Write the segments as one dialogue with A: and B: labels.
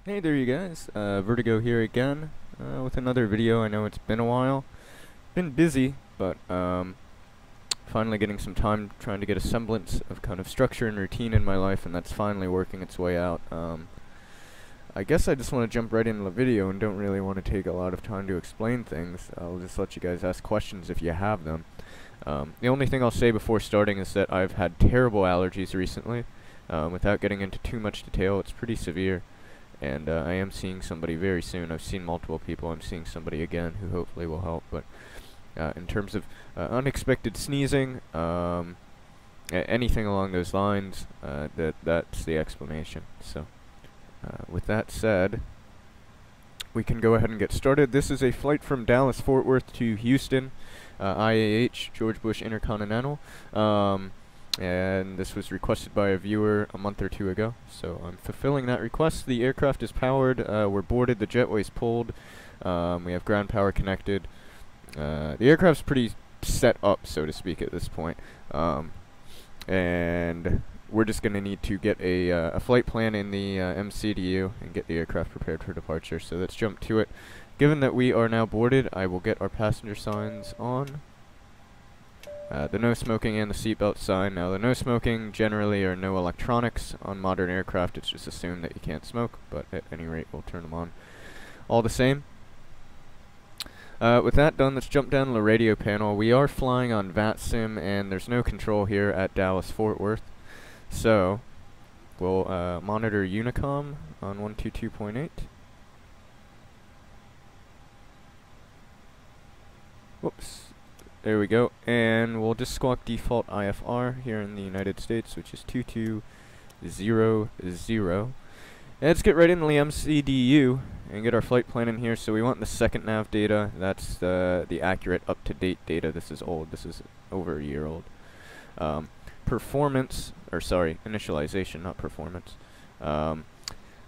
A: Hey there you guys, Vertigo here again, with another video. I know it's been a while, been busy, but finally getting some time trying to get a semblance of kind of structure and routine in my life, and that's finally working its way out. I guess I just want to jump right into the video and don't really want to take a lot of time to explain things. I'll just let you guys ask questions if you have them. The only thing I'll say before starting is that I've had terrible allergies recently. Without getting into too much detail, it's pretty severe. And I am seeing somebody very soon. I've seen multiple people. I'm seeing somebody again who hopefully will help. But in terms of unexpected sneezing, anything along those lines, that's the explanation. So with that said, we can go ahead and get started. This is a flight from Dallas Fort Worth to Houston, IAH, George Bush Intercontinental. And this was requested by a viewer a month or two ago, so I'm fulfilling that request. The aircraft is powered, we're boarded, the jetway's pulled, we have ground power connected. The aircraft's pretty set up, so to speak, at this point, and we're just going to need to get a flight plan in the MCDU and get the aircraft prepared for departure. So let's jump to it. Given that we are now boarded, I will get our passenger signs on. The no smoking and the seatbelt sign. Now the no smoking generally are no electronics on modern aircraft. It's just assumed that you can't smoke, but at any rate we'll turn them on all the same. With that done, let's jump down to the radio panel. We are flying on VATSIM and there's no control here at Dallas Fort Worth. So we'll monitor Unicom on 122.8. Whoops. There we go, and we'll just squawk default IFR here in the United States, which is 2200. And let's get right into the MCDU and get our flight plan in here. So we want the second nav data. That's the accurate, up-to-date data. This is old. This is over a year old. Performance, or sorry, initialization, not performance.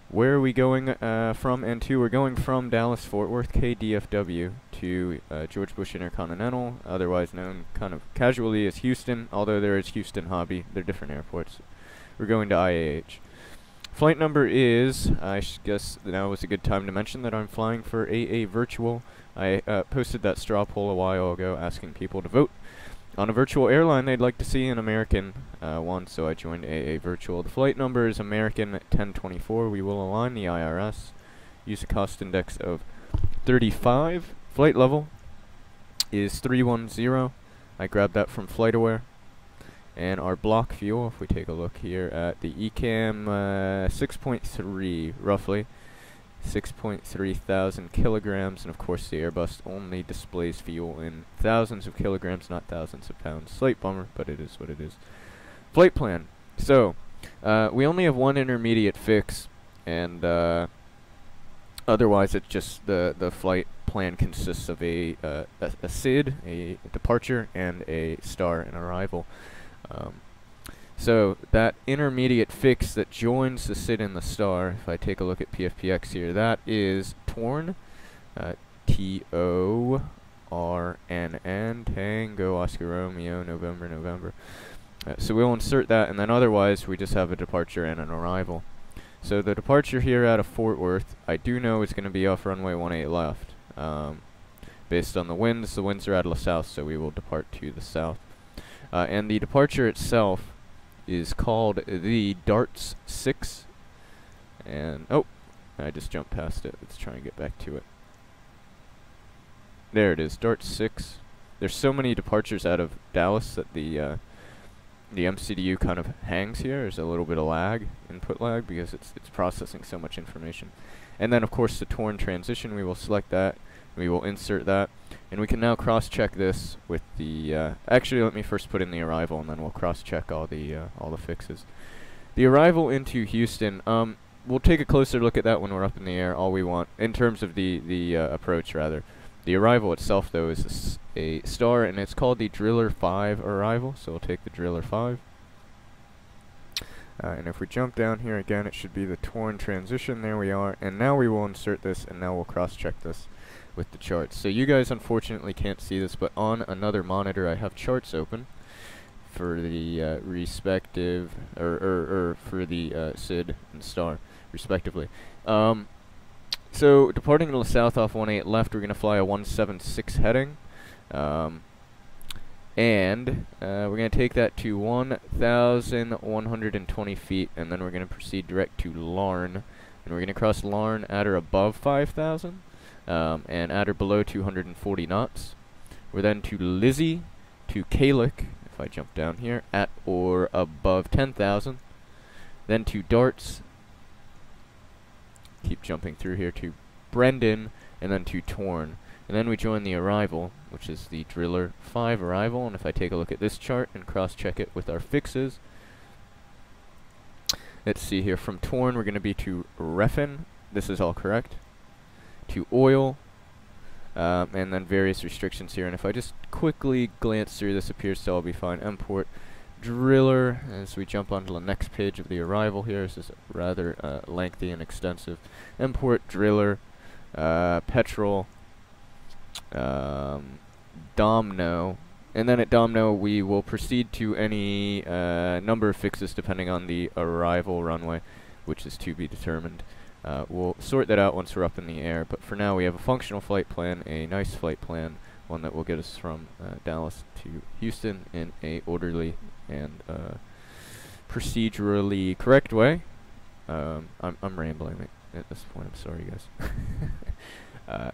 A: Where are we going from and to? We're going from Dallas Fort Worth KDFW to George Bush Intercontinental, otherwise known kind of casually as Houston, although there is Houston Hobby. They're different airports. We're going to IAH. Flight number is, I guess now is a good time to mention that I'm flying for AAVirtual. I posted that straw poll a while ago asking people to vote on a virtual airline they'd like to see an American one, so I joined AAVirtual. The flight number is American 1024. We will align the IRS. Use a cost index of 35. Flight level is 310. I grabbed that from FlightAware. And our block fuel, if we take a look here at the ECAM 6.3, roughly. 6.3 thousand kilograms, and of course the Airbus only displays fuel in thousands of kilograms, not thousands of pounds. Slight bummer, but it is what it is. Flight plan. So, we only have one intermediate fix, and otherwise it's just the flight plan consists of a SID, a departure, and a star, an arrival. So that intermediate fix that joins the SID and the star, if I take a look at PFPX here, that is TORN, T-O-R-N-N, Tango, Oscar Romeo, November, November. So we'll insert that, and then otherwise we just have a departure and an arrival. So the departure here out of Fort Worth, I do know is going to be off runway 18 left. Based on the winds are out of the south, so we will depart to the south. And the departure itself is called the Darts 6, and oh, I just jumped past it. Let's try and get back to it. There it is, Darts 6. There's so many departures out of Dallas that the MCDU kind of hangs here. There's a little bit of lag, input lag, because it's processing so much information. And then of course the TORN transition, we will select that. We will insert that, and we can now cross-check this with the, actually let me first put in the arrival and then we'll cross-check all the fixes. The arrival into Houston, we'll take a closer look at that when we're up in the air, all we want, in terms of the approach rather. The arrival itself though is a star, and it's called the Driller 5 arrival, so we'll take the Driller 5. And if we jump down here again, it should be the TORN transition, there we are, and now we will insert this, and now we'll cross-check this with the charts. So you guys unfortunately can't see this, but on another monitor I have charts open for the respective, for the SID and star. respectively. So departing to the south off 18 left, we're going to fly a 176 heading. And we're going to take that to 1,120 feet, and then we're going to proceed direct to Larne. And we're going to cross Larne at or above 5,000, and at or below 240 knots. We're then to Lizzie, to Kalik, if I jump down here, at or above 10,000. Then to Darts, keep jumping through here, to Brendan, and then to Torn. And then we join the arrival, which is the Driller 5 arrival. And if I take a look at this chart and cross-check it with our fixes, let's see here, from Torn we're going to be to Refin, this is all correct, to Oil, and then various restrictions here. And if I just quickly glance through, this appears to all be fine. Import Driller, as we jump onto the next page of the arrival here. This is rather lengthy and extensive. Import Driller, Petrol, Domino, and then at Domino we will proceed to any number of fixes depending on the arrival runway, which is to be determined. We'll sort that out once we're up in the air, but for now we have a functional flight plan, a nice flight plan, one that will get us from Dallas to Houston in a orderly and procedurally correct way. I'm rambling at this point, I'm sorry guys.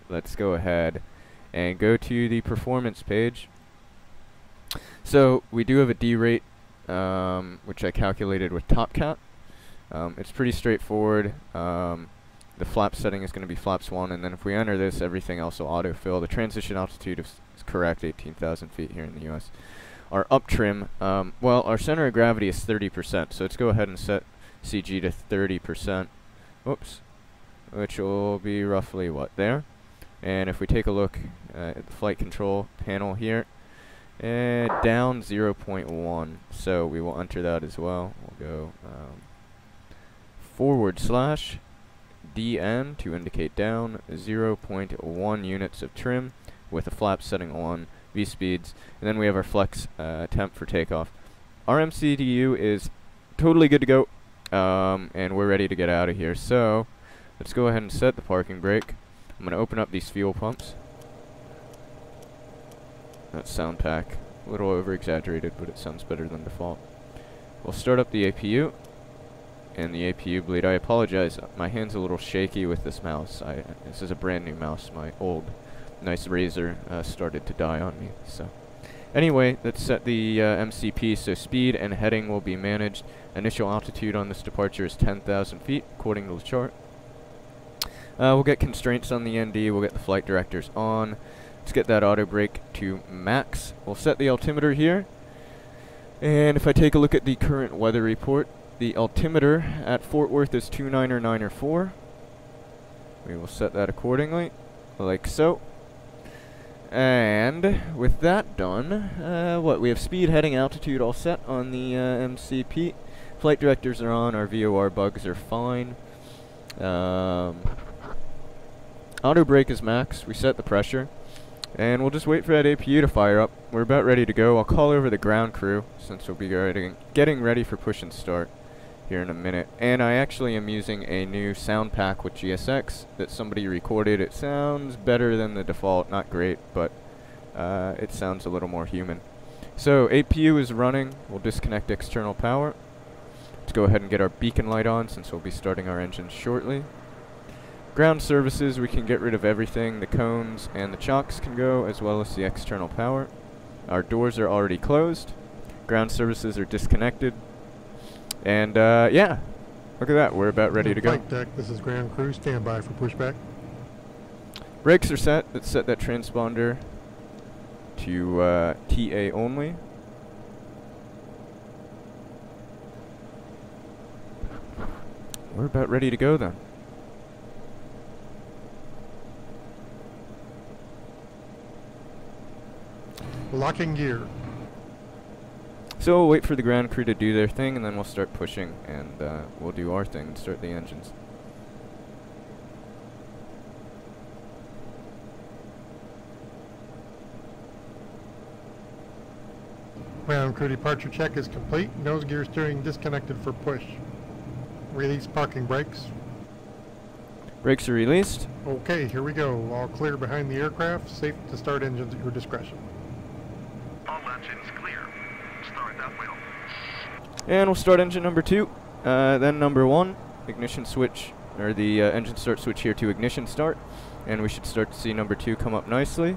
A: Let's go ahead and go to the performance page. So we do have a D rate, which I calculated with TopCat. It's pretty straightforward. The flap setting is going to be flaps 1, and then if we enter this, everything else will autofill. The transition altitude is correct, 18,000 feet here in the US. Our up trim, well, our center of gravity is 30%, so let's go ahead and set CG to 30%. Oops. Which will be roughly what, there? And if we take a look at the flight control panel here, down 0.1, so we will enter that as well. We'll go /DN to indicate down, 0.1 units of trim with a flap setting on, V speeds, and then we have our flex temp for takeoff. Our MCDU is totally good to go, and we're ready to get out of here. So let's go ahead and set the parking brake. I'm going to open up these fuel pumps. That sound pack, a little over exaggerated, but it sounds better than default. We'll start up the APU and the APU bleed. I apologize, my hand's a little shaky with this mouse. This is a brand new mouse. My old nice Razor started to die on me. So anyway, let's set the MCP. So speed and heading will be managed. Initial altitude on this departure is 10,000 feet according to the chart. We'll get constraints on the ND. We'll get the flight directors on. Let's get that auto brake to max. We'll set the altimeter here. And if I take a look at the current weather report, the altimeter at Fort Worth is 294. We will set that accordingly, like so. And with that done, we have speed, heading, altitude all set on the MCP. Flight directors are on. Our VOR bugs are fine. Auto brake is max. We set the pressure. And we'll just wait for that APU to fire up. We're about ready to go. I'll call over the ground crew since we'll be getting ready for push and start here in a minute. And I actually am using a new sound pack with GSX that somebody recorded. It sounds better than the default. Not great, but it sounds a little more human. So APU is running. We'll disconnect external power. Let's go ahead and get our beacon light on since we'll be starting our engines shortly. Ground services, we can get rid of everything. The cones and the chocks can go, as well as the external power. Our doors are already closed. Ground services are disconnected. And yeah, look at that. We're about ready to go.
B: Flight deck, this is ground crew. Stand by for pushback.
A: Brakes are set. Let's set that transponder to TA only. We're about ready to go then.
B: Locking gear.
A: So we'll wait for the ground crew to do their thing, and then we'll start pushing, and we'll do our thing and start the engines.
B: Ground crew departure check is complete. Nose gear steering disconnected for push. Release parking brakes.
A: Brakes are released.
B: Okay, here we go. All clear behind the aircraft. Safe to start engines at your discretion.
C: All engines clear. Start that wheel.
A: And we'll start engine number 2. Then number 1, ignition switch, or the engine start switch here to ignition start. And we should start to see number 2 come up nicely.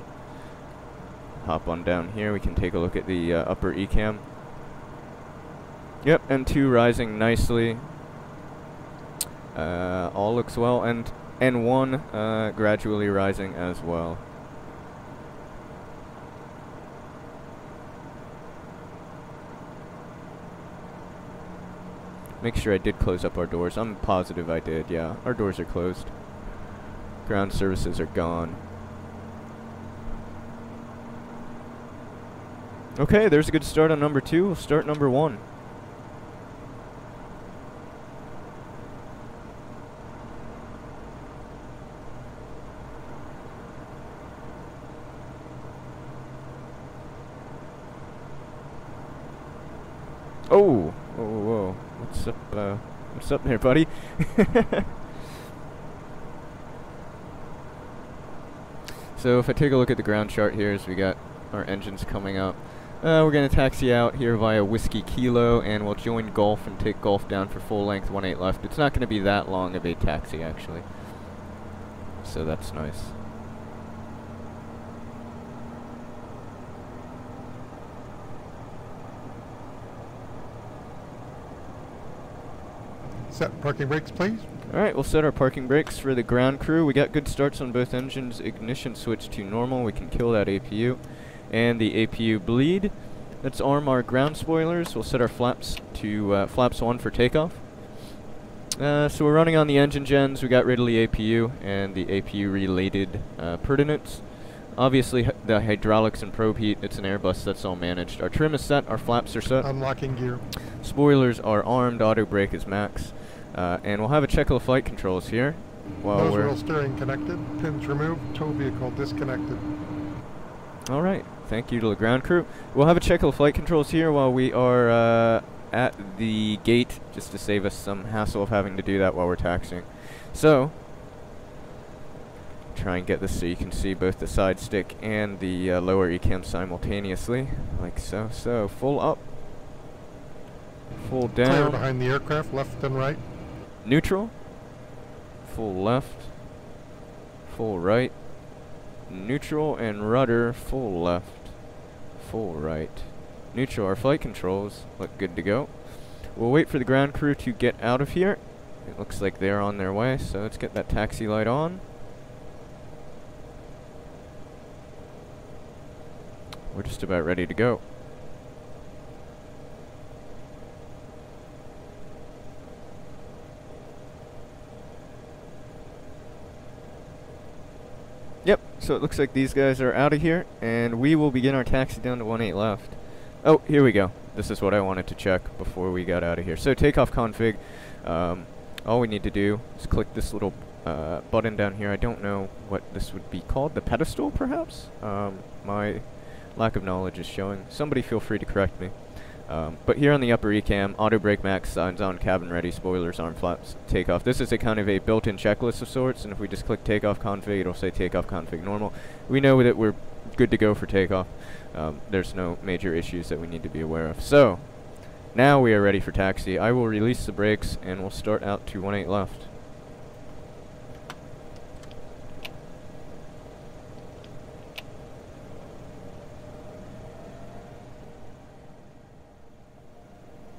A: Hop on down here. We can take a look at the upper ECAM. Yep, N2 rising nicely. All looks well, and N1 gradually rising as well. Make sure I did close up our doors. I'm positive I did, yeah. Our doors are closed. Ground services are gone. Okay, there's a good start on number 2. We'll start number 1. Oh, whoa. What's up there, buddy? So if I take a look at the ground chart here, as we got our engines coming up, we're going to taxi out here via Whiskey Kilo, and we'll join Golf and take Golf down for full length 18 left. It's not going to be that long of a taxi, actually. So that's nice.
B: Set parking brakes, please.
A: Alright, we'll set our parking brakes for the ground crew. We got good starts on both engines. Ignition switch to normal. We can kill that APU. And the APU bleed. Let's arm our ground spoilers. We'll set our flaps to flaps 1 for takeoff. So we're running on the engine gens. We got rid of the APU and the APU related pertinence. Obviously the hydraulics and probe heat, it's an Airbus, that's all managed. Our trim is set, our flaps are set.
B: Unlocking gear.
A: Spoilers are armed, auto brake is max. And we'll have a check of the flight controls here. While
B: Nose wheel steering connected, pins removed, tow vehicle disconnected.
A: Alright, thank you to the ground crew. We'll have a check of the flight controls here while we are at the gate, just to save us some hassle of having to do that while we're taxiing. So, try and get this so you can see both the side stick and the lower ECAM simultaneously, like so. So, full up, full down.
B: Clear behind the aircraft, left and right.
A: Neutral, full left, full right, neutral, and rudder, full left, full right. Neutral, our flight controls look good to go. We'll wait for the ground crew to get out of here. It looks like they're on their way, so let's get that taxi light on. We're just about ready to go. Yep, so it looks like these guys are out of here, and we will begin our taxi down to 18 left. Oh, here we go. This is what I wanted to check before we got out of here. So takeoff config, all we need to do is click this little button down here. I don't know what this would be called. The pedestal, perhaps? My lack of knowledge is showing. Somebody feel free to correct me. But here on the upper ECAM, auto brake max, signs on, cabin ready, spoilers, arm flaps, takeoff. This is a kind of a built-in checklist of sorts, and if we just click takeoff config, it'll say takeoff config normal. We know that we're good to go for takeoff. There's no major issues that we need to be aware of. So, now we are ready for taxi. I will release the brakes, and we'll start out to 18 left.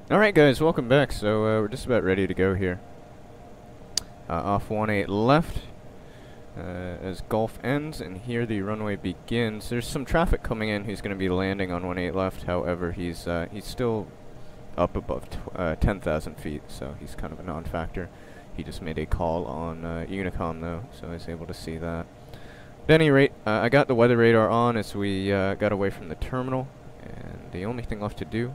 A: Alright guys, welcome back. So we're just about ready to go here. Off 18 left as Golf ends, and here the runway begins. There's some traffic coming in who's going to be landing on 18 left. However, he's still up above 10,000 feet, so he's kind of a non-factor. He just made a call on Unicom though, so I was able to see that. At any rate, I got the weather radar on as we got away from the terminal, and the only thing left to do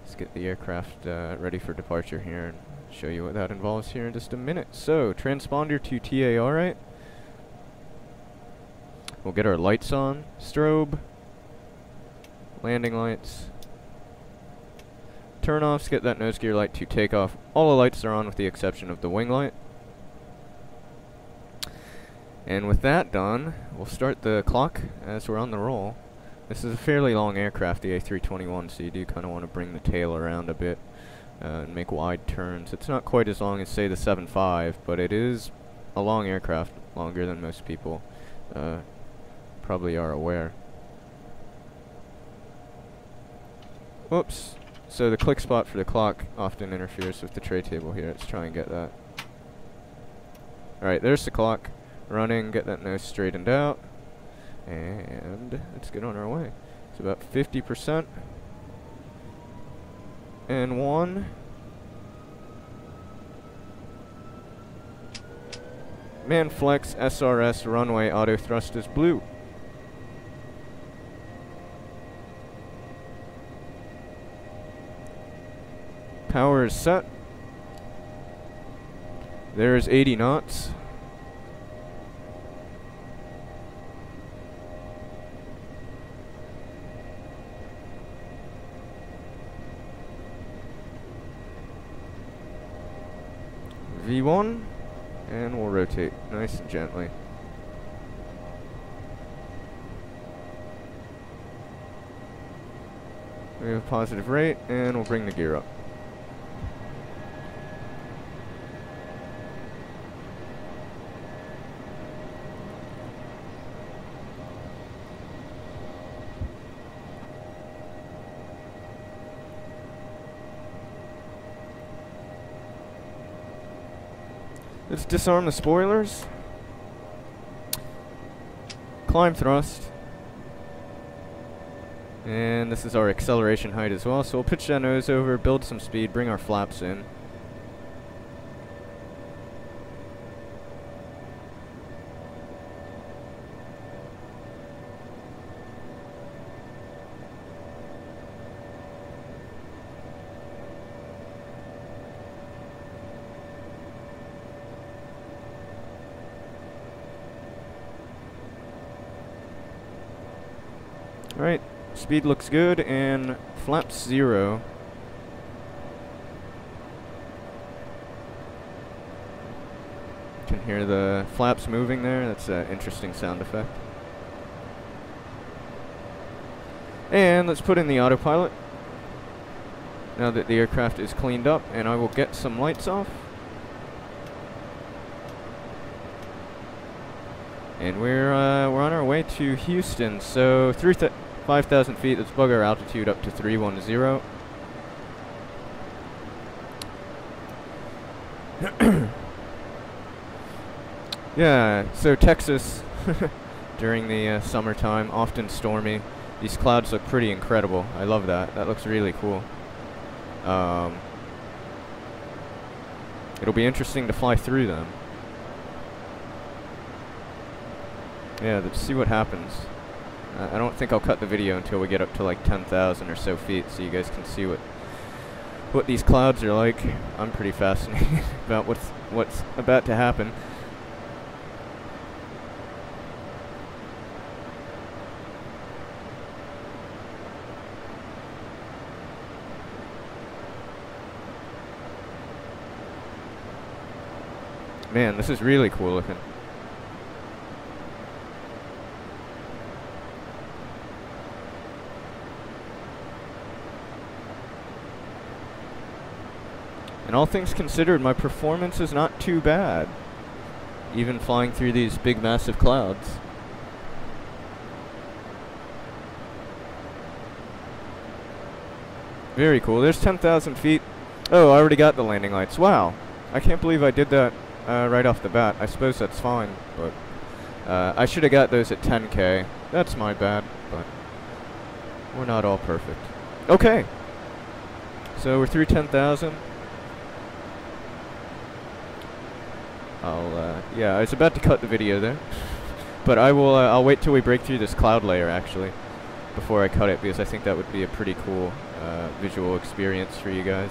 A: is get the aircraft ready for departure here and show you what that involves here in just a minute. So, transponder to TA, alright. We'll get our lights on. Strobe. Landing lights. Turn-offs, get that nose gear light to take off. All the lights are on with the exception of the wing light. And with that done, we'll start the clock as we're on the roll. This is a fairly long aircraft, the A321, so you do kind of want to bring the tail around a bit and make wide turns. It's not quite as long as, say, the 7.5, but it is a long aircraft, longer than most people probably are aware. Whoops. So the click spot for the clock often interferes with the tray table here. Let's try and get that. Alright, there's the clock. Running, get that nose straightened out. And let's get on our way. It's about 50%. And 1. Man flex SRS runway auto thrust is blue. Power is set. There's 80 knots. V1, and we'll rotate nice and gently. We have a positive rate, and we'll bring the gear up. Let's disarm the spoilers. Climb thrust. And this is our acceleration height as well, so we'll pitch that nose over, build some speed, bring our flaps in. Alright, speed looks good, and flaps 0. You can hear the flaps moving there. That's an interesting sound effect. And let's put in the autopilot now that the aircraft is cleaned up, and I will get some lights off. And we're on our way to Houston, so through 5,000 feet, let's bug our altitude up to 310. Yeah, so Texas, during the summertime, often stormy. These clouds look pretty incredible. I love that. That looks really cool. It'll be interesting to fly through them. Yeah, let's see what happens. I don't think I'll cut the video until we get up to like 10,000 or so feet, so you guys can see what these clouds are like. I'm pretty fascinated about what's about to happen. Man, this is really cool looking. And all things considered, my performance is not too bad, even flying through these big, massive clouds. Very cool. There's 10,000 feet. Oh, I already got the landing lights. Wow. I can't believe I did that right off the bat. I suppose that's fine, but I should have got those at 10K. That's my bad, but we're not all perfect. Okay. So we're through 10,000. Yeah, I was about to cut the video there, but I'll wait till we break through this cloud layer actually, before I cut it, because I think that would be a pretty cool visual experience for you guys.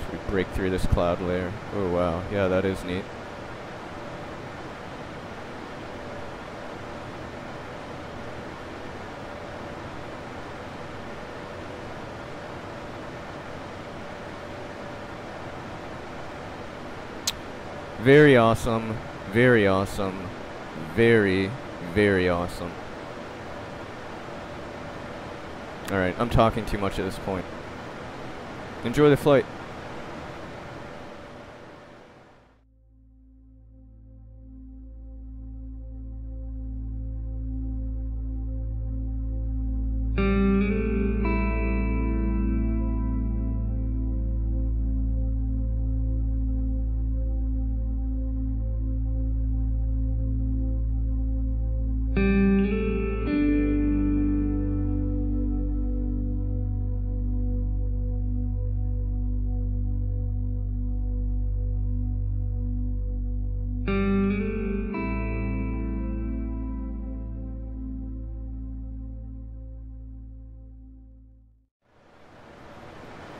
A: Should we break through this cloud layer? Oh wow, yeah, that is neat. Very awesome, very awesome, very, very awesome. Alright, I'm talking too much at this point. Enjoy the flight.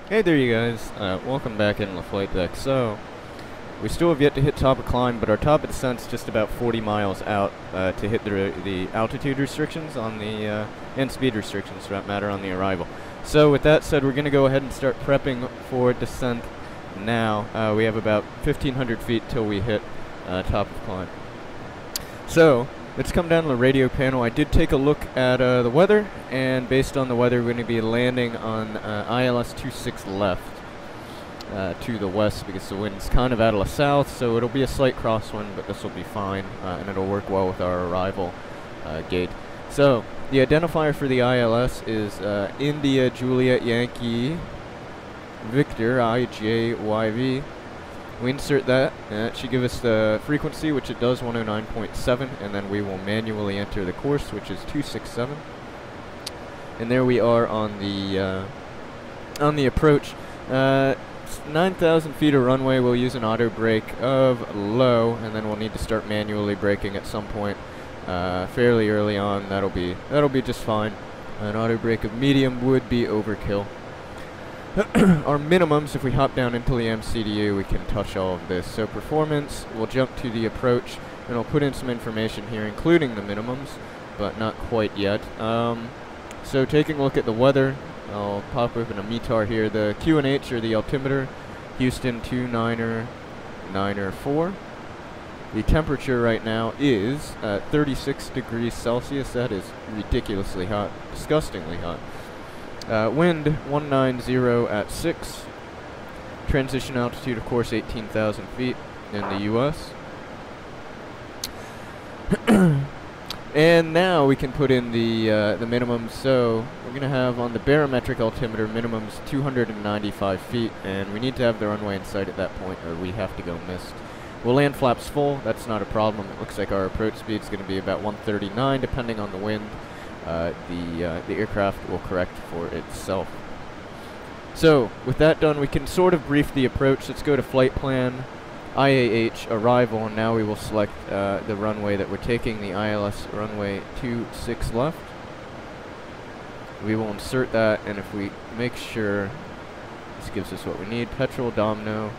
A: Hey there you guys, welcome back in the flight deck. So, we still have yet to hit top of climb, but our top of descent's just about 40 miles out to hit the altitude restrictions on the, and speed restrictions for that matter on the arrival. So with that said, we're going to go ahead and start prepping for descent now. We have about 1,500 feet till we hit top of climb. So, let's come down to the radio panel. I did take a look at the weather, and based on the weather, we're going to be landing on ILS 26 left to the west because the wind's kind of out of the south, so it'll be a slight crosswind, but this will be fine, and it'll work well with our arrival gate. So, the identifier for the ILS is India Juliet Yankee Victor IJYV. We insert that, and that should give us the frequency, which it does, 109.7, and then we will manually enter the course, which is 267. And there we are on the approach. 9,000 feet of runway. We'll use an auto brake of low, and then we'll need to start manually braking at some point fairly early on. That'll be just fine. An auto brake of medium would be overkill. Our minimums, if we hop down into the MCDU, we can touch all of this. So performance, we'll jump to the approach, and I'll put in some information here, including the minimums, but not quite yet. So taking a look at the weather, I'll pop open a METAR here. The QNH, or the altimeter, Houston 29904. The temperature right now is 36 degrees Celsius. That is ridiculously hot, disgustingly hot. Wind 190 at 6. Transition altitude, of course, 18,000 feet in the U.S. And now we can put in the minimums. So we're going to have on the barometric altimeter minimums 295 feet, and we need to have the runway in sight at that point, or we have to go missed. We'll land flaps full. That's not a problem. It looks like our approach speed is going to be about 139, depending on the wind. The aircraft will correct for itself. So, with that done, we can sort of brief the approach. Let's go to flight plan, IAH, arrival, and now we will select the runway that we're taking, the ILS runway 26 left. We will insert that, and if we make sure, this gives us what we need, petrol, domino.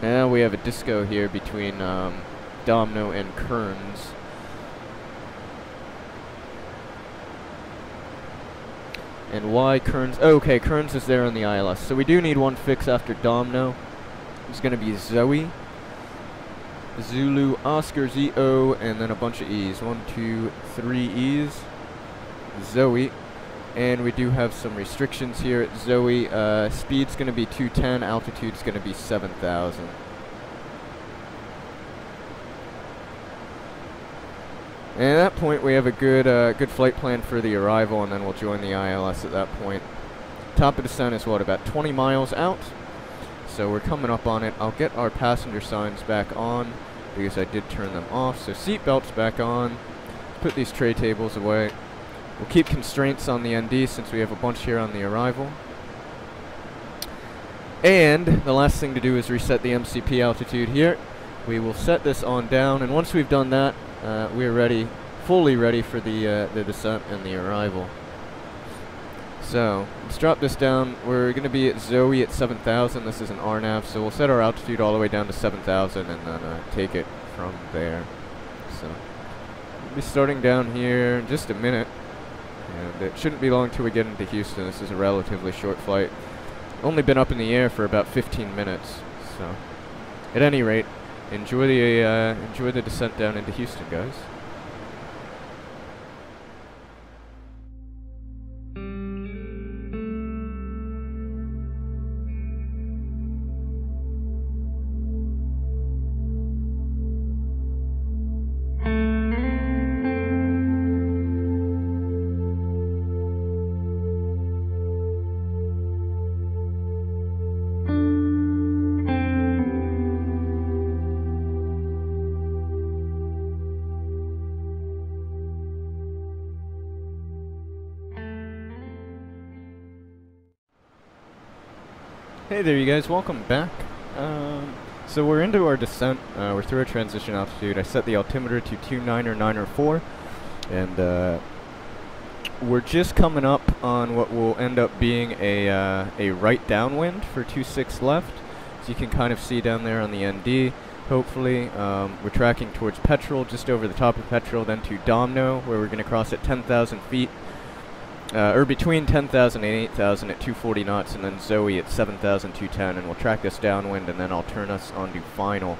A: And we have a disco here between domino and Kearns. And why Kearns? Oh, okay, Kearns is there on the ILS. So we do need one fix after Domino. It's going to be Zoe. Zulu, Oscar, Z-O, and then a bunch of E's. 1, 2, 3 E's. Zoe. And we do have some restrictions here at Zoe. Speed's going to be 210, altitude's going to be 7,000. And at that point, we have a good flight plan for the arrival, and then we'll join the ILS at that point. Top of descent is, what, about 20 miles out? So we're coming up on it. I'll get our passenger signs back on, because I did turn them off. So seat belts back on. Put these tray tables away. We'll keep constraints on the ND, since we have a bunch here on the arrival. And the last thing to do is reset the MCP altitude here. We will set this on down, and once we've done that, we're ready, fully ready for the descent and the arrival. So, let's drop this down. We're going to be at Zoe at 7,000. This is an RNAV, so we'll set our altitude all the way down to 7,000 and then take it from there. So, we'll be starting down here in just a minute. And it shouldn't be long till we get into Houston. This is a relatively short flight. Only been up in the air for about 15 minutes. So, At any rate, enjoy the descent down into Houston, guys. Hey there, you guys. Welcome back. So we're into our descent. We're through our transition altitude. I set the altimeter to 29 or 9 or 4, and we're just coming up on what will end up being a right downwind for 26 left. So you can kind of see down there on the ND. Hopefully, we're tracking towards Petrel, just over the top of Petrel, then to Domino, where we're going to cross at 10,000 feet. Or between 10,000 and 8,000 at 240 knots, and then Zoe at 7,210, and we'll track this downwind, and then I'll turn us onto final.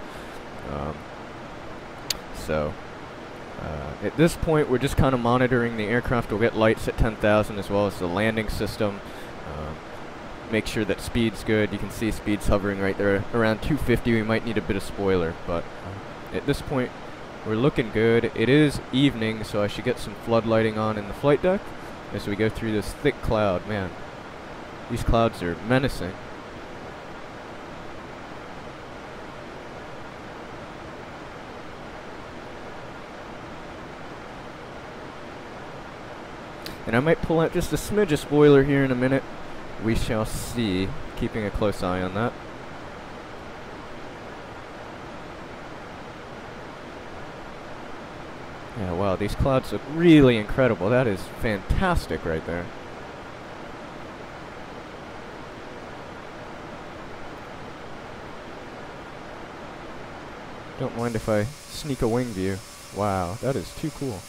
A: At this point, we're just kind of monitoring the aircraft. We'll get lights at 10,000 as well as the landing system. Make sure that speed's good. You can see speed's hovering right there around 250. We might need a bit of spoiler, but at this point, we're looking good. It is evening, so I should get some floodlighting on in the flight deck as we go through this thick cloud. Man, these clouds are menacing. And I might pull out just a smidge of spoiler here in a minute. We shall see. Keeping a close eye on that. Yeah, wow, these clouds look really incredible. That is fantastic right there. Don't mind if I sneak a wing view. Wow, that is too cool.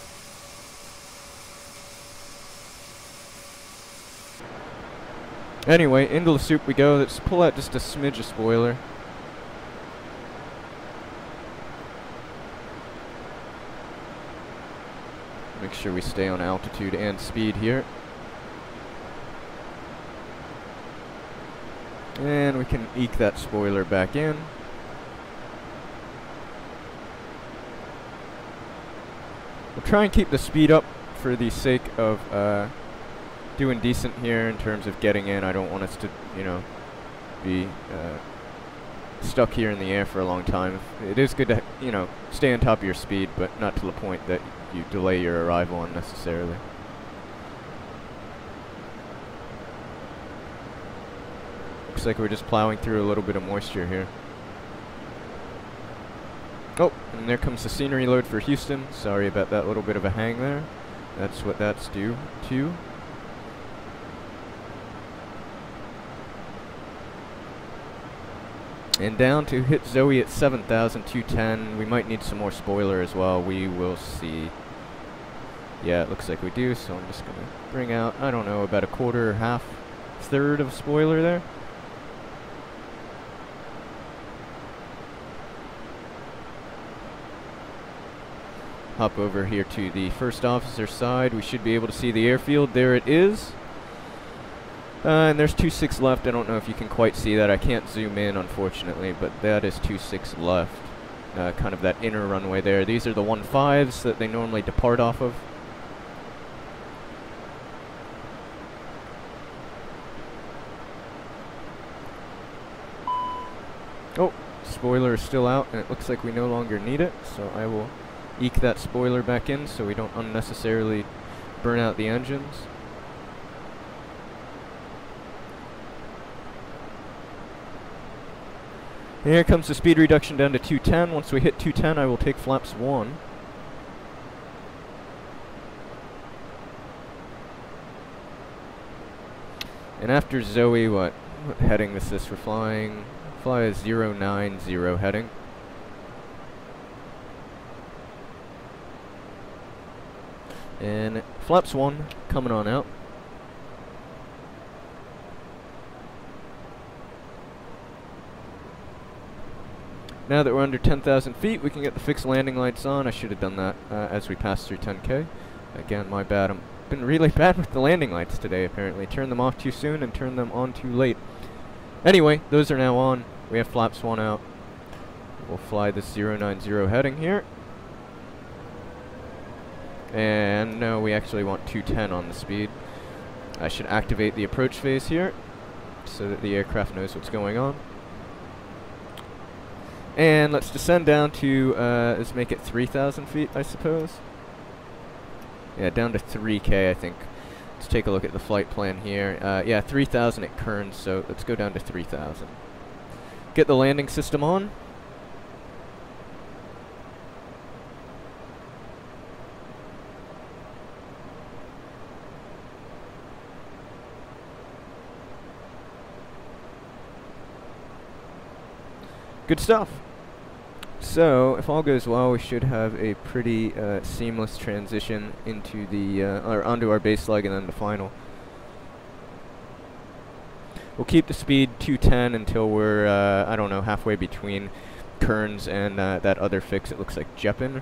A: Anyway, into the soup we go. Let's pull out just a smidge of spoiler. Make sure we stay on altitude and speed here. And we can eke that spoiler back in. We'll try and keep the speed up for the sake of doing decent here in terms of getting in. I don't want us to, you know, be stuck here in the air for a long time. It is good to, you know, stay on top of your speed, but not to the point that you delay your arrival unnecessarily. Looks like we're just plowing through a little bit of moisture here. Oh, and there comes the scenery load for Houston. Sorry about that little bit of a hang there. That's what that's due to. And down to hit Zoe at 7,210. We might need some more spoiler as well. We will see. Yeah, it looks like we do, so I'm just going to bring out, I don't know, about a quarter or half, third of spoiler there. Hop over here to the first officer side. We should be able to see the airfield. There it is. And there's 26 left. I don't know if you can quite see that. I can't zoom in, unfortunately, but that is 26 left. Kind of that inner runway there. These are the 15s that they normally depart off of. Oh, spoiler is still out, and it looks like we no longer need it, so I will eke that spoiler back in so we don't unnecessarily burn out the engines. And here comes the speed reduction down to 210. Once we hit 210, I will take flaps 1. And after Zoe, what heading this is for flying? Fly a 090 heading. And flaps 1 coming on out. Now that we're under 10,000 feet, we can get the fixed landing lights on. I should have done that as we pass through 10K. Again, my bad. I've been really bad with the landing lights today, apparently. Turned them off too soon and turned them on too late. Anyway, those are now on. We have flaps 1 out. We'll fly this 090 heading here. And no, we actually want 210 on the speed. I should activate the approach phase here so that the aircraft knows what's going on. And let's descend down to, let's make it 3,000 feet, I suppose. Yeah, down to 3K, I think. Let's take a look at the flight plan here. Yeah, 3,000 at Kearns, so let's go down to 3,000. Get the landing system on. Good stuff. So, if all goes well, we should have a pretty seamless transition into the or onto our base leg and then the final. We'll keep the speed 210 until we're I don't know, halfway between Kearns and that other fix. It looks like Jeppin,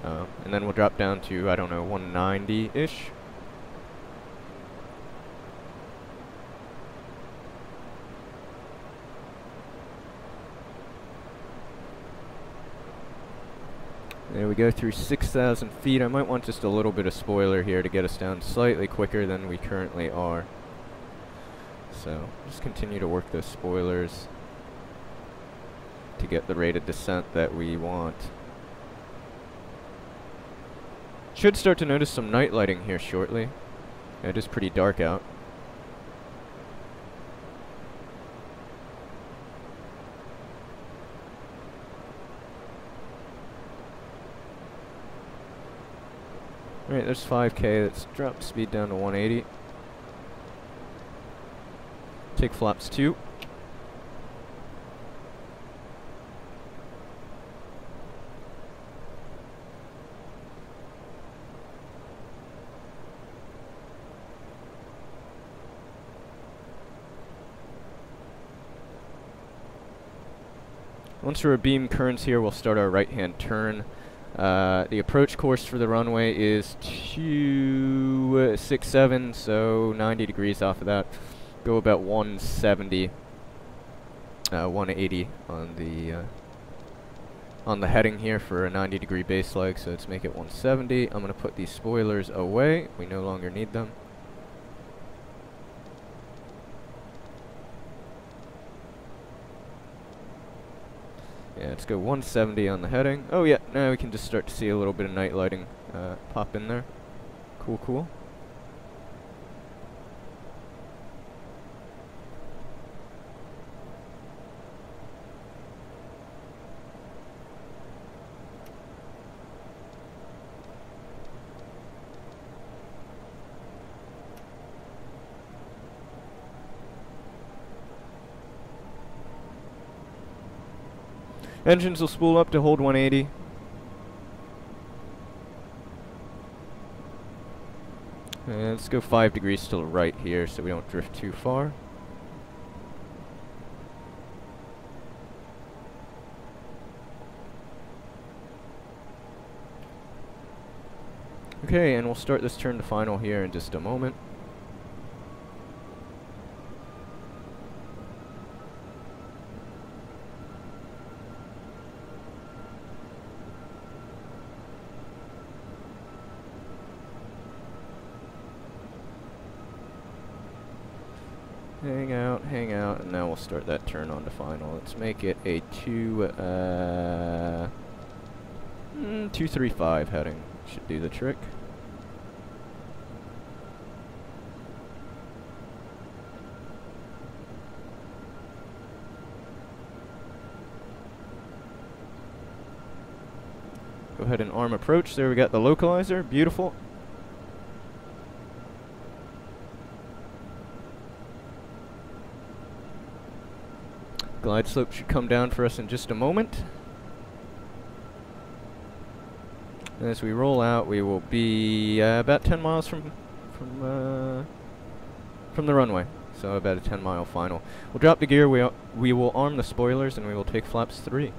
A: and then we'll drop down to I don't know 190-ish. There we go through 6,000 feet. I might want just a little bit of spoiler here to get us down slightly quicker than we currently are. So, just continue to work those spoilers to get the rate of descent that we want. Should start to notice some night lighting here shortly. Yeah, it is pretty dark out. Alright, there's 5K. Let's drop speed down to 180. Take flaps 2. Once we're abeam Kearns here, we'll start our right-hand turn. The approach course for the runway is 267, so 90 degrees off of that. Go about 170, 180 on the heading here for a 90-degree base leg. So let's make it 170. I'm going to put these spoilers away. We no longer need them. Yeah, let's go 170 on the heading. Oh yeah, now we can just start to see a little bit of night lighting pop in there. Cool, cool. Engines will spool up to hold 180. And let's go 5 degrees to the right here so we don't drift too far. Okay, and we'll start this turn to final here in just a moment. Hang out, and now we'll start that turn on to final. Let's make it a 235 heading. Should do the trick. Go ahead and arm approach. There we got the localizer. Beautiful. Glide slope should come down for us in just a moment. And as we roll out, we will be about 10 miles from the runway. So about a 10-mile final. We'll drop the gear. We will arm the spoilers, and we will take flaps 3.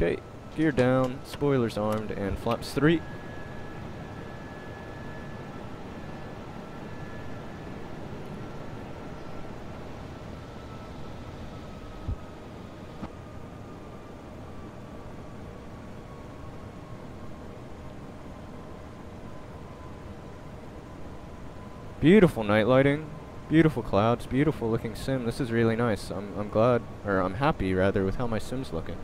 A: Okay, gear down, spoilers armed, and flaps 3. Beautiful night lighting, beautiful clouds, beautiful looking sim. This is really nice. I'm glad, or I'm happy rather, with how my sim's looking.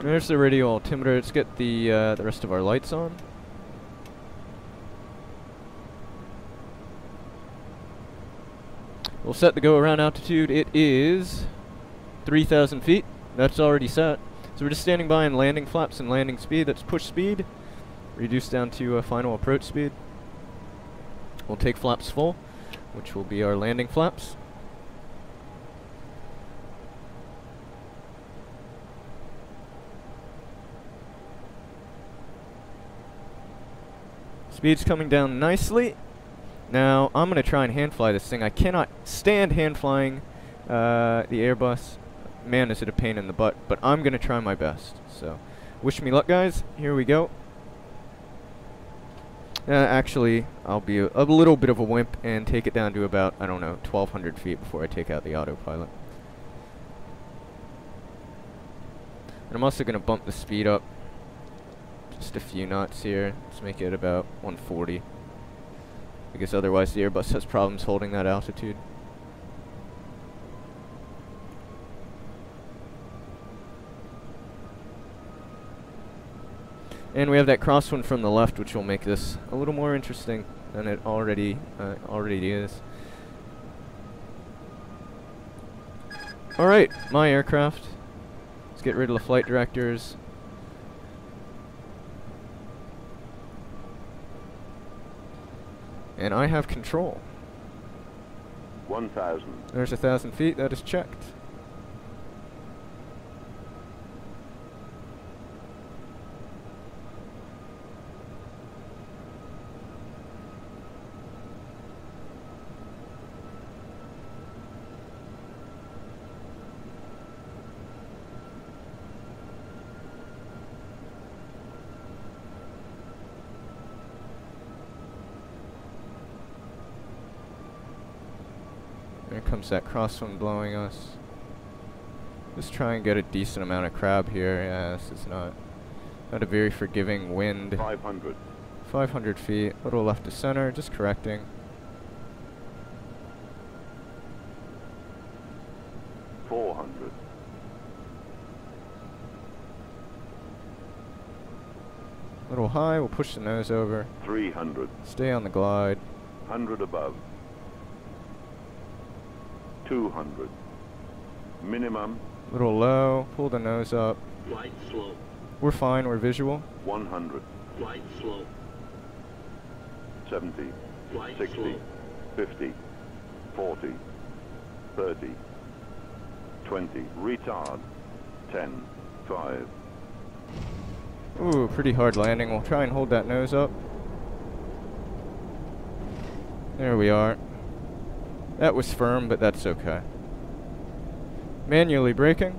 A: There's the radio altimeter. Let's get the rest of our lights on. We'll set the go around altitude. It is 3,000 feet. That's already set. So we're just standing by in landing flaps and landing speed. That's push speed, reduced down to final approach speed. We'll take flaps full, which will be our landing flaps. Speed's coming down nicely. Now I'm going to try and hand fly this thing. I cannot stand hand flying the Airbus. Man, is it a pain in the butt, but I'm going to try my best. So, wish me luck, guys. Here we go. Actually, I'll be a little bit of a wimp and take it down to about, I don't know, 1,200 feet before I take out the autopilot. And I'm also going to bump the speed up just a few knots here. Let's make it about 140. Because otherwise the Airbus has problems holding that altitude. And we have that crosswind from the left, which will make this a little more interesting than it already is. Alright, my aircraft. Let's get rid of the flight directors. And I have control.
D: 1,000.
A: There's 1,000 feet, that is checked. There comes that crosswind blowing us. Just try and get a decent amount of crab here. Yeah, this is not a very forgiving wind.
D: 500.
A: 500 feet, a little left to center, just correcting. A little high, we'll push the nose over.
D: 300.
A: Stay on the glide.
D: 100 above. 200. Minimum.
A: Little low, pull the nose up.
E: Flight slow.
A: We're fine, we're visual.
D: 100.
E: Flight slow.
D: 70.
E: Flight
D: 60.
E: slow.
D: 50. 40. 30. 20. Retard. 10. 5.
A: Ooh, pretty hard landing. We'll try and hold that nose up. There we are. That was firm, but that's okay. Manually braking.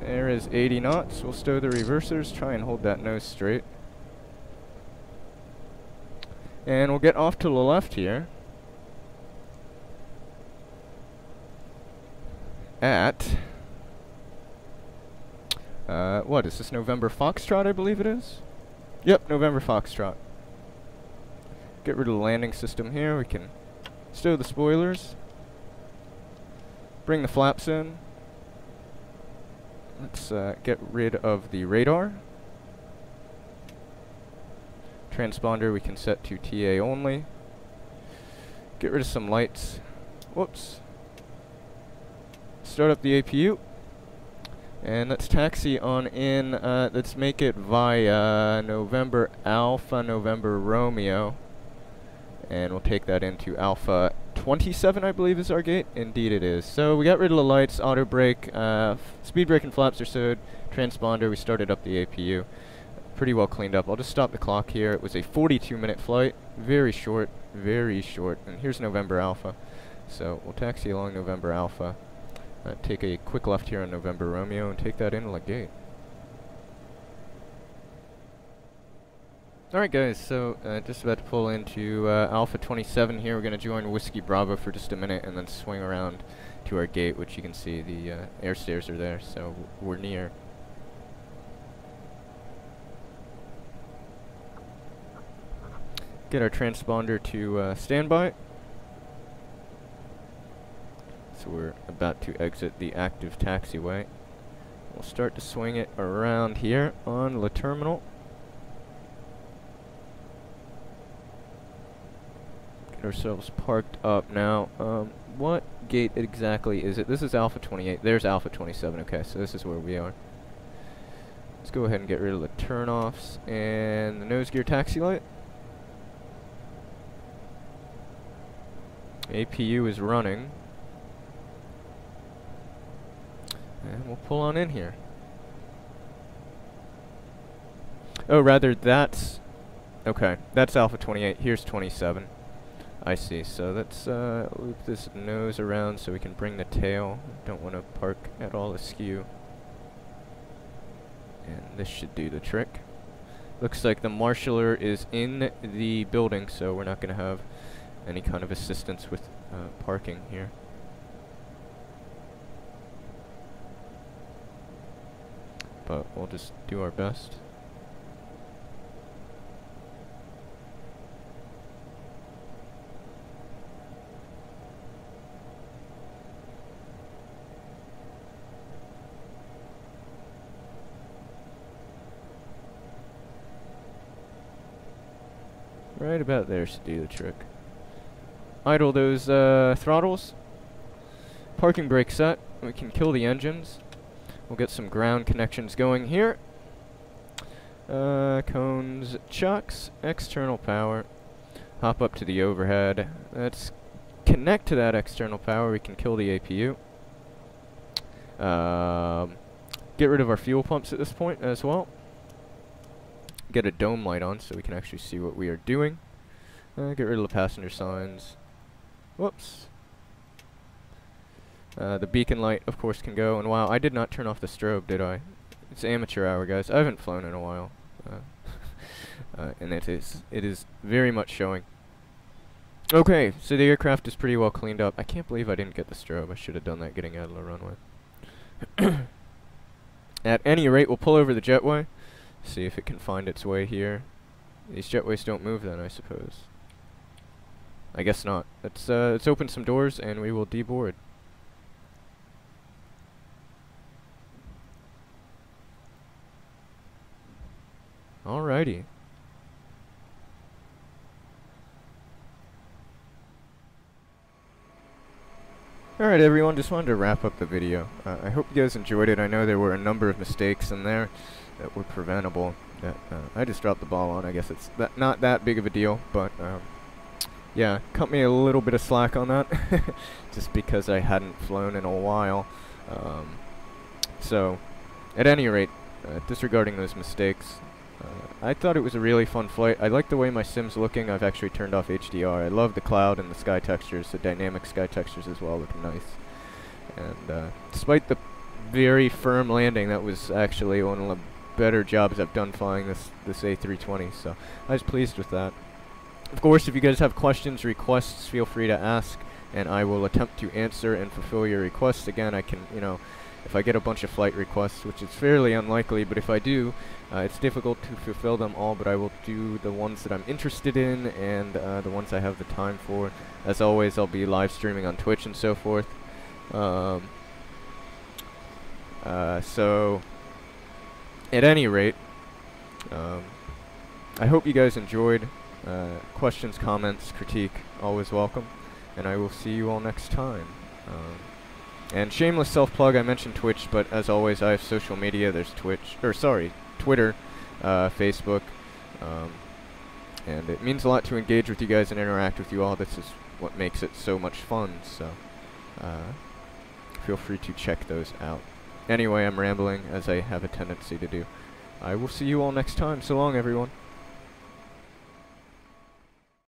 A: There is 80 knots. We'll stow the reversers, try and hold that nose straight. And we'll get off to the left here. At... what is this, November Foxtrot, I believe it is? Yep, November Foxtrot. Get rid of the landing system here. We can stow the spoilers. Bring the flaps in. Let's get rid of the radar. Transponder we can set to TA only. Get rid of some lights. Whoops. Start up the APU. And let's taxi on in. Let's make it via November Alpha, November Romeo. And we'll take that into Alpha 27, I believe is our gate. Indeed it is. So we got rid of the lights, auto brake, speed brake and flaps are sewed, transponder, we started up the APU. pretty well cleaned up. I'll just stop the clock here. It was a 42-minute flight, very short, and here's November Alpha. So we'll taxi along November Alpha, take a quick left here on November Romeo, and take that inlet gate. Alright guys, so just about to pull into Alpha 27 here. We're going to join Whiskey Bravo for just a minute and then swing around to our gate, which you can see the air stairs are there, so we're near. Get our transponder to standby. So we're about to exit the active taxiway. We'll start to swing it around here on the terminal. Get ourselves parked up now. What gate exactly is it? This is Alpha 28. There's Alpha 27. Okay, so this is where we are. Let's go ahead and get rid of the turnoffs and the nose gear taxi light. APU is running. And we'll pull on in here. Oh, rather, that's... Okay, that's Alpha 28. Here's 27. I see. So let's loop this nose around so we can bring the tail. Don't want to park at all askew. And this should do the trick. Looks like the marshaller is in the building, so we're not going to have any kind of assistance with parking here. But we'll just do our best. Right about there should do the trick. Idle those throttles. Parking brake set. We can kill the engines. We'll get some ground connections going here. Cones, chucks, external power. Hop up to the overhead. Let's connect to that external power. We can kill the APU. Get rid of our fuel pumps at this point as well. Get a dome light on so we can actually see what we are doing. Get rid of the passenger signs. Whoops. The beacon light, of course, can go. And wow, I did not turn off the strobe, did I? It's amateur hour, guys. I haven't flown in a while. And it is very much showing. Okay, so the aircraft is pretty well cleaned up. I can't believe I didn't get the strobe. I should have done that getting out of the runway. At any rate, we'll pull over the jetway. See if it can find its way here. These jetways don't move then, I suppose. I guess not. Let's open some doors and we will deboard. Alrighty. Alright everyone, just wanted to wrap up the video. I hope you guys enjoyed it. I know there were a number of mistakes in there that were preventable that I just dropped the ball on. I guess it's not that big of a deal, but yeah, cut me a little bit of slack on that just because I hadn't flown in a while. So, at any rate, disregarding those mistakes, I thought it was a really fun flight. I like the way my sim's looking. I've actually turned off HDR. I love the cloud and the sky textures. The dynamic sky textures as well look nice. And despite the very firm landing, that was actually one of the better jobs I've done flying this A320. So I was pleased with that. Of course, if you guys have questions, requests, feel free to ask, and I will attempt to answer and fulfill your requests. Again, I can, if I get a bunch of flight requests, which is fairly unlikely, but if I do, it's difficult to fulfill them all, but I will do the ones that I'm interested in and the ones I have the time for. As always, I'll be live streaming on Twitch and so forth. So, at any rate, I hope you guys enjoyed. Questions, comments, critique, always welcome. And I will see you all next time. And shameless self-plug, I mentioned Twitch, but as always, I have social media. There's Twitter, Facebook, and it means a lot to engage with you guys and interact with you all. This is what makes it so much fun, so feel free to check those out. Anyway, I'm rambling, as I have a tendency to do. I will see you all next time. So long, everyone.